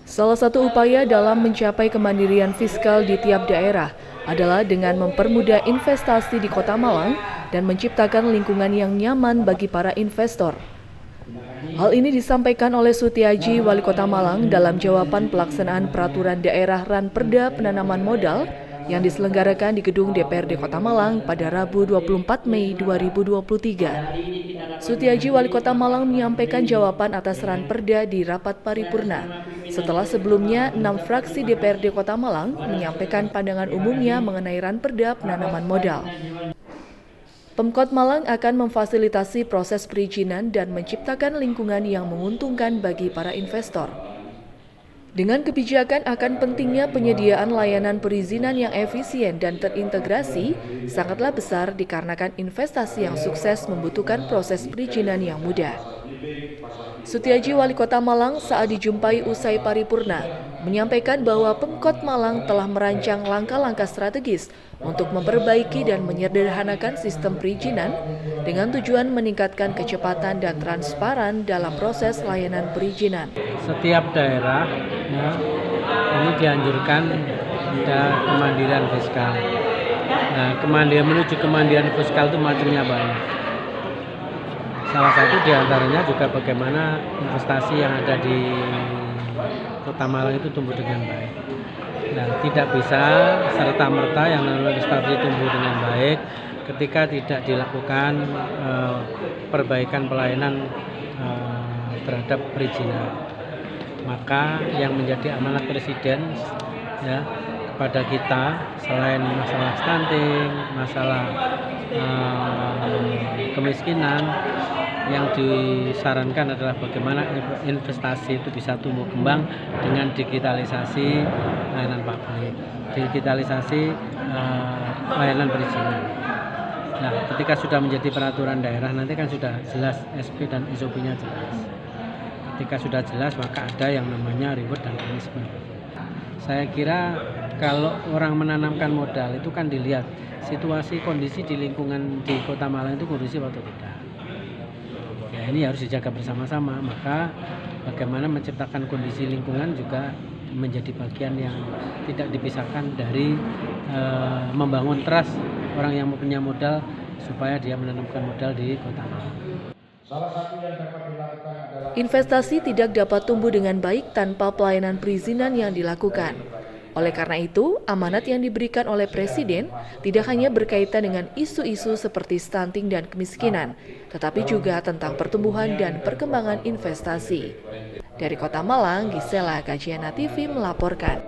Salah satu upaya dalam mencapai kemandirian fiskal di tiap daerah adalah dengan mempermudah investasi di Kota Malang dan menciptakan lingkungan yang nyaman bagi para investor. Hal ini disampaikan oleh Sutiaji, Wali Kota Malang, dalam jawaban pelaksanaan peraturan daerah Ranperda penanaman modal yang diselenggarakan di gedung DPRD Kota Malang pada Rabu 24 Mei 2023. Sutiaji, Wali Kota Malang, menyampaikan jawaban atas Ranperda di rapat paripurna. Setelah sebelumnya, 6 fraksi DPRD Kota Malang menyampaikan pandangan umumnya mengenai Ranperda penanaman modal. Pemkot Malang akan memfasilitasi proses perizinan dan menciptakan lingkungan yang menguntungkan bagi para investor. Dengan kebijakan akan pentingnya penyediaan layanan perizinan yang efisien dan terintegrasi sangatlah besar dikarenakan investasi yang sukses membutuhkan proses perizinan yang mudah. Sutiaji, Wali Kota Malang, saat dijumpai usai paripurna, menyampaikan bahwa Pemkot Malang telah merancang langkah-langkah strategis untuk memperbaiki dan menyederhanakan sistem perizinan dengan tujuan meningkatkan kecepatan dan transparan dalam proses layanan perizinan. Setiap daerah ini dianjurkan ada kemandirian fiskal. Nah, menuju kemandirian fiskal itu macamnya banyak. Salah satu diantaranya juga bagaimana investasi yang ada di Kota Malang itu tumbuh dengan baik. Nah, tidak bisa serta-merta yang namanya investasi tumbuh dengan baik ketika tidak dilakukan perbaikan pelayanan terhadap perizinan. Maka yang menjadi amanat Presiden ya kepada kita, selain masalah stunting, masalah kemiskinan, yang disarankan adalah bagaimana investasi itu bisa tumbuh kembang dengan digitalisasi layanan publik, digitalisasi layanan perizinan. Nah, ketika sudah menjadi peraturan daerah, nanti kan sudah jelas SP dan SOP-nya jelas. Ketika sudah jelas, maka ada yang namanya reward dan punishment. Saya kira kalau orang menanamkan modal itu kan dilihat situasi kondisi di lingkungan di Kota Malang itu kondusif atau tidak. Ya, ini harus dijaga bersama-sama. Maka bagaimana menciptakan kondisi lingkungan juga menjadi bagian yang tidak dipisahkan dari membangun trust orang yang punya modal supaya dia menanamkan modal di Kota Malang. Investasi tidak dapat tumbuh dengan baik tanpa pelayanan perizinan yang dilakukan. Oleh karena itu, amanat yang diberikan oleh Presiden tidak hanya berkaitan dengan isu-isu seperti stunting dan kemiskinan, tetapi juga tentang pertumbuhan dan perkembangan investasi. Dari Kota Malang, Gisela Gajiana TV melaporkan.